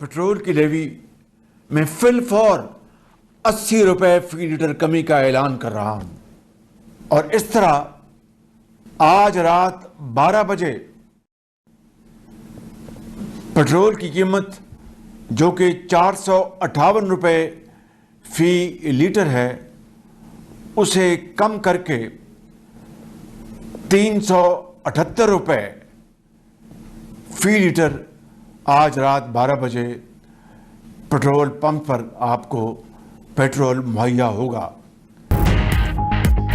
Petrol की levy में fill for 80 रुपए फी लीटर कमी का ऐलान कर रहा हूं और इस तरह आज रात 12 बजे पेट्रोल की कीमत जो कि 458 रुपए फी लीटर है उसे कम करके 378 रुपए फी लीटर आज रात 12 बजे पेट्रोल पंप पर आपको पेट्रोल मुहैया होगा।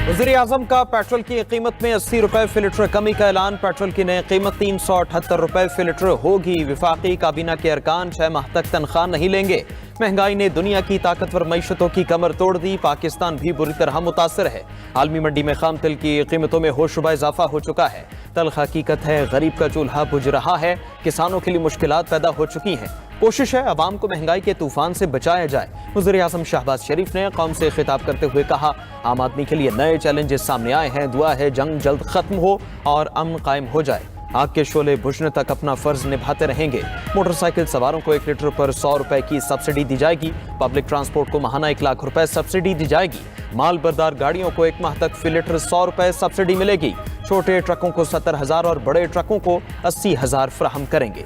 वज़ीर आज़म का पेट्रोल की कीमत में 80 रुपए फी लीटर कमी का ऐलान। पेट्रोल की नई कीमत 378 रुपए फी लीटर होगी। विफाकी काबीना के अरकान 6 माह तक तनख्वाह नहीं लेंगे। महंगाई ने दुनिया की ताकतवर मईशतों की कमर तोड़ दी। पाकिस्तान भी बुरी तरह मुतासर है। आलमी मंडी में खाम तेल की कीमतों में होशरुबा इजाफा हो चुका है। तल्ख हकीकत है, गरीब का चूल्हा बुझ रहा है। किसानों के लिए मुश्किलात पैदा हो चुकी हैं। कोशिश है अवाम को महंगाई के तूफान से बचाया जाए। वज़ीर आज़म शहबाज शरीफ ने कौम से खिताब करते हुए कहा, आम आदमी के लिए नए चैलेंजेस सामने आए हैं। दुआ है जंग जल्द खत्म हो और अमन कायम हो जाए। आग के शोले बुझने तक अपना फर्ज निभाते रहेंगे। मोटरसाइकिल सवारों को 1 लीटर पर 100 रुपए की सब्सिडी दी जाएगी। पब्लिक ट्रांसपोर्ट को माहाना 1 लाख रुपए सब्सिडी दी जाएगी। माल बरदार गाड़ियों को 1 माह तक फी लीटर 100 रुपए सब्सिडी मिलेगी। छोटे ट्रकों को 70,000 और बड़े ट्रकों को 80,000 फराहम करेंगे।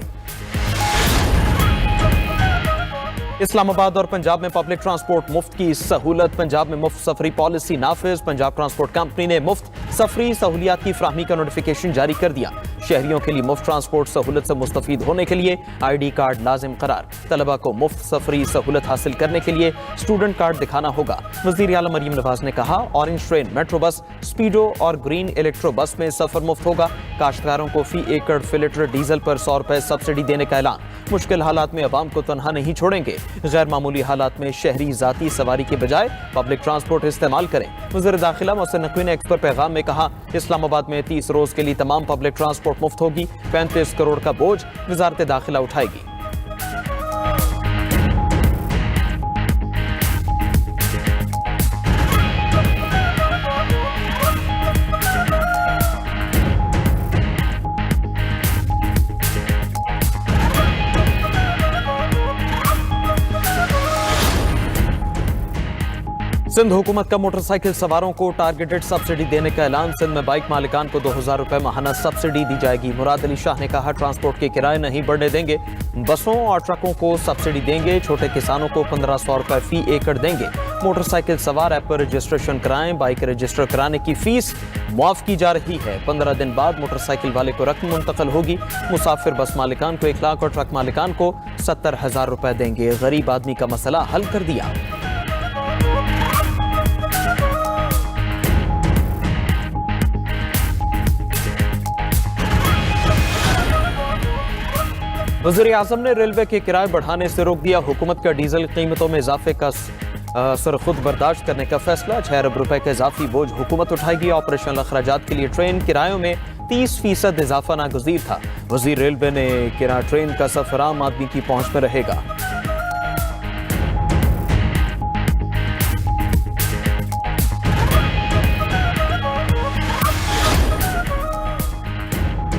इस्लामाबाद और पंजाब में पब्लिक ट्रांसपोर्ट मुफ्त की सहूलत। पंजाब में मुफ्त सफरी पॉलिसी नाफिज। पंजाब ट्रांसपोर्ट कंपनी ने मुफ्त सफरी सहूलियात की फ्राहमी का नोटिफिकेशन जारी कर दिया। शहरियों के लिए मुफ्त ट्रांसपोर्ट सहूलत से मुस्तफीद होने के लिए ID कार्ड लाजिम करार। तलबा को मुफ्त सफरी सहूलत हासिल करने के लिए स्टूडेंट कार्ड दिखाना होगा। वज़ीर आला मरीम नवाज ने कहा, ऑरेंज ट्रेन, मेट्रो बस, स्पीडो और ग्रीन इलेक्ट्रो बस में सफर मुफ्त होगा। काश्तकारों को फी एकड़ फी लीटर डीजल पर 100 रुपए सब्सिडी देने का ऐलान। मुश्किल हालात में अवाम को तनहा नहीं छोड़ेंगे। गैर मामूली हालात में शहरी जाती सवारी के बजाय पब्लिक ट्रांसपोर्ट इस्तेमाल करें। वज़ीर दाखिला मोहसिन नकवी ने एक पर पैगाम में कहा, इस्लामाबाद में 30 रोज के लिए तमाम पब्लिक ट्रांसपोर्ट मुफ्त होगी। 35 करोड़ का बोझ वज़ारत दाखिला उठाएगी। सिंध हुकूमत का मोटरसाइकिल सवारों को टारगेटेड सब्सिडी देने का ऐलान। सिंध में बाइक मालिकान को 2000 रुपए माहाना सब्सिडी दी जाएगी। मुराद अली शाह ने कहा, ट्रांसपोर्ट के किराए नहीं बढ़ने देंगे। बसों और ट्रकों को सब्सिडी देंगे। छोटे किसानों को 1500 रुपए फी एकड़ देंगे। मोटरसाइकिल सवार ऐप पर रजिस्ट्रेशन कराएं। बाइक रजिस्टर कराने की फीस मुआफ की जा रही है। 15 दिन बाद मोटरसाइकिल वाले को रकम मुंतकिल होगी। मुसाफिर बस मालिकान को 1 लाख और ट्रक मालिकान को 70,000 रुपए देंगे। गरीब आदमी का मसला हल कर दिया। वज़ीर आज़म ने रेलवे के किराए बढ़ाने से रोक दिया। हुकूमत का डीजल कीमतों में इजाफे का असर खुद बर्दाश्त करने का फैसला। 6 अरब रुपए का इजाफी बोझ हुकूमत उठाएगी। ऑपरेशनल अखराजात के लिए ट्रेन किरायों में 30% इजाफा नागुज़ीर था। वज़ीर रेलवे ने किराया ट्रेन का सफर आम आदमी की पहुंच में रहेगा।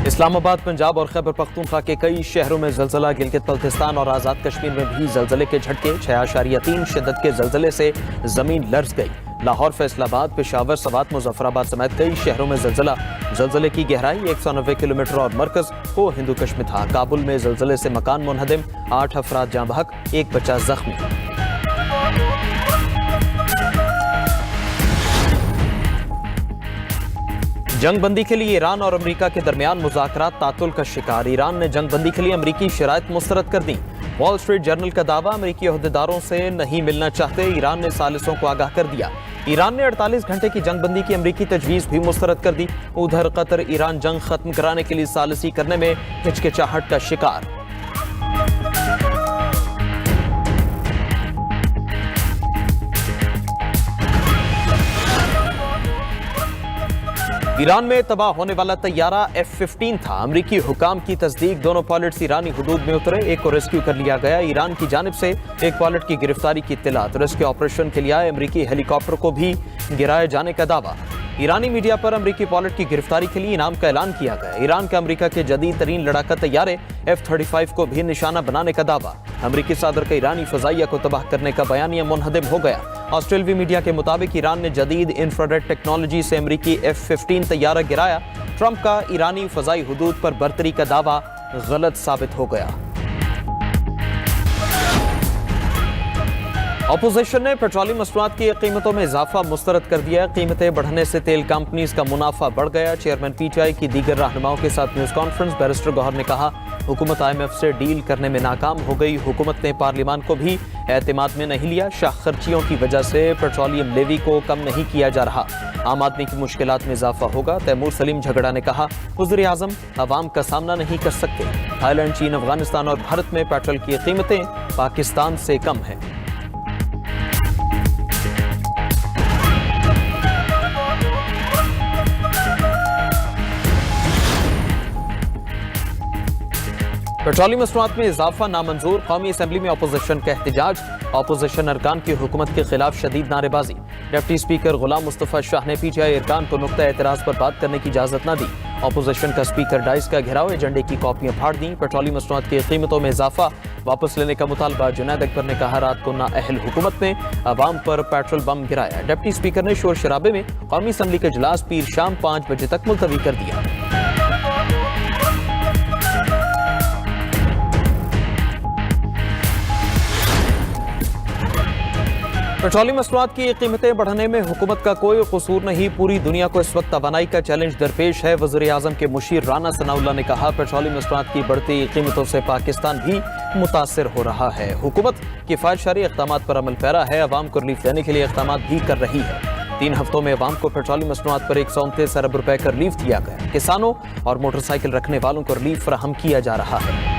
इस्लामाबाद, पंजाब और खैबर पख्तूनख्वा के कई शहरों में जलजला। गिलगित बल्तिस्तान और आज़ाद कश्मीर में भी जलजले के झटके। 6.3 शिद्दत के जलजले से जमीन लर्ज गई। लाहौर, फैसलाबाद, पेशावर, सवात, मुजफ्फराबाद समेत कई शहरों में जलजला। जलजले की गहराई 190 किलोमीटर और मरकज को हिंदू कश में था। काबुल में जलजले से मकान मुनहदिम, 8 अफराद जाँ बहक, 1 बच्चा जख्मी। जंगबंदी के लिए ईरान और अमेरिका के दरमियान मुज़ाकरात तातुल का शिकार। ईरान ने जंगबंदी के लिए अमेरिकी शराइत मुस्तरद कर दी। वॉल स्ट्रीट जर्नल का दावा, अमेरिकी ओहदेदारों से नहीं मिलना चाहते। ईरान ने सालिसों को आगाह कर दिया। ईरान ने 48 घंटे की जंगबंदी की अमेरिकी तजवीज़ भी मुस्तरद कर दी। उधर कतर ईरान जंग खत्म कराने के लिए सालिसी करने में हिचकिचाहट का शिकार। ईरान में तबाह होने वाला तैयारा F-15 था। अमरीकी हुकाम की तस्दीक, दोनों पायलट्स ईरानी हुदूद में उतरे। एक को रेस्क्यू कर लिया गया। ईरान की जानिब से एक पायलट की गिरफ्तारी की इत्तलात। रेस्क्यू ऑपरेशन के लिए आए अमरीकी हेलीकॉप्टर को भी गिराए जाने का दावा। ईरानी मीडिया पर अमरीकी पायलट की गिरफ्तारी के लिए इनाम का ऐलान किया गया। ईरान का अमरीका के जदीद तरीन लड़ाका तैयारे F-35 को भी निशाना बनाने का दावा। अमरीकी सदर का ईरानी फजाइया को तबाह करने का बयानिया मुनहदिम हो गया। ऑस्ट्रेलवी मीडिया के मुताबिक ईरान ने जदीद इंफ्रारेड टेक्नोलॉजी से अमरीकी F-15 तैयारा गिराया। ट्रंप का ईरानी फजाई हुदूद पर बर्तरी का दावा गलत साबित हो गया। अपोजिशन ने पेट्रोलियम मसनूआत की कीमतों में इजाफा मुस्तरद कर दिया। कीमतें बढ़ने से तेल कंपनीज का मुनाफा बढ़ गया। चेयरमैन PTI की दीगर रहनुमाओं के साथ न्यूज कॉन्फ्रेंस बैरिस्टर गौहर ने कहा, हुकूमत IMF से डील करने में नाकाम हो गई। हुकूमत ने पार्लियामान को भी एतमाद में नहीं लिया। शाह खर्चियों की वजह से पेट्रोलियम लेवी को कम नहीं किया जा रहा। आम आदमी की मुश्किलात में इजाफा होगा। तैमूर सलीम झगड़ा ने कहा, वज़ीर आज़म अवाम का सामना नहीं कर सकते। थाईलैंड, चीन, अफगानिस्तान और भारत में पेट्रोल की कीमतें पाकिस्तान से कम हैं। पेट्रोलियम मसनूआत में इजाफा नामंजूर। कौमी असम्बली में अपोजिशन का एहतजाज। अपोजिशन अरकान की हुकूमत के खिलाफ शदीद नारेबाजी। डिप्टी स्पीकर गुलाम मुस्तफ़ा शाह ने PTI अरकान को नुक्ता एतराज़ पर बात करने की इजाज़त न दी। अपोजिशन का स्पीकर डाइस का घेराव, एजेंडे की कॉपियां फाड़ दी। पेट्रोलियम मसनूआत की कीमतों में इजाफा वापस लेने का मुतालबा। जुनैद अकबर ने कहा, रात को नाअहल हुकूमत ने अवाम पर पेट्रोल बम गिराया। डिप्टी स्पीकर ने शोर शराबे में कौमी असम्बली का इजलास पीर शाम 5 बजे तक मुलतवी कर दिया। पेट्रोलियम मसनूआत की कीमतें बढ़ने में हुकूमत का कोई कसूर नहीं। पूरी दुनिया को इस वक्त तवानाई का चैलेंज दरपेश है। वज़ीर आज़म के मुशीर राना सनाउल्लाह ने कहा, पेट्रोलियम मसनूआत की बढ़ती कीमतों से पाकिस्तान भी मुतासिर हो रहा है। हुकूमत किफ़ायतशारी इक़दामात पर अमल पैरा है। अवाम को रिलीफ देने के लिए इक़दामात भी कर रही है। 3 हफ्तों में अवाम को पेट्रोलियम मसनूआत पर 129 अरब रुपए का रिलीफ दिया गया। किसानों और मोटरसाइकिल रखने वालों को रिलीफ फराहम किया जा रहा है।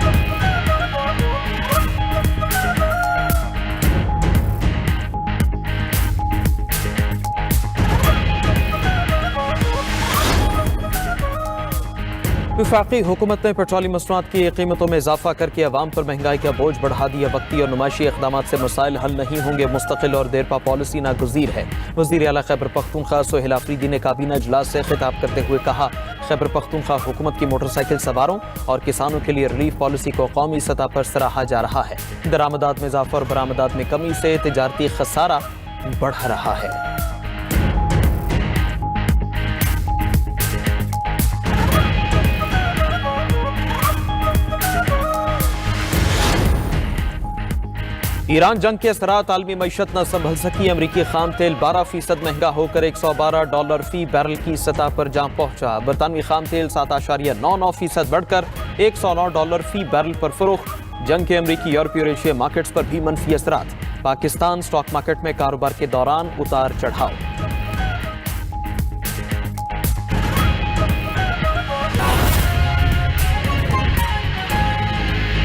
वफाकी हुकूमत ने पेट्रोलियम मसनूआत की कीमतों में इजाफा करके अवाम पर महंगाई का बोझ बढ़ा दिया। वक्ती और नुमाइशी इक़दामात से मसाइल हल नहीं होंगे। मुस्तकिल और देरपा पॉलिसी नागुज़ीर है। वज़ीर आला खैबर पख्तूनख्वा सोहेल आफरीदी ने काबीना इजलास से खिताब करते हुए कहा, खैबर पख्तूनख्वा हुकूमत की मोटरसाइकिल सवारों और किसानों के लिए रिलीफ पॉलिसी को कौमी सतह पर सराहा जा रहा है। दरामदात में इजाफा और बरामदात में कमी से तिजारती खसारा बढ़ रहा है। ईरान जंग के असरात आलमी मईशत न संभल सकी। अमरीकी खाम तेल 12% महंगा होकर $112 फी बैरल की सतह पर जा पहुंचा। बरतानवी खाम तेल 7.99% बढ़कर $109 फी बैरल पर फरोख्त। जंग के अमरीकी, यूरोपीय और एशिया मार्केट्स पर भी मनफी असरात। पाकिस्तान स्टॉक मार्केट में कारोबार के दौरान उतार चढ़ाव।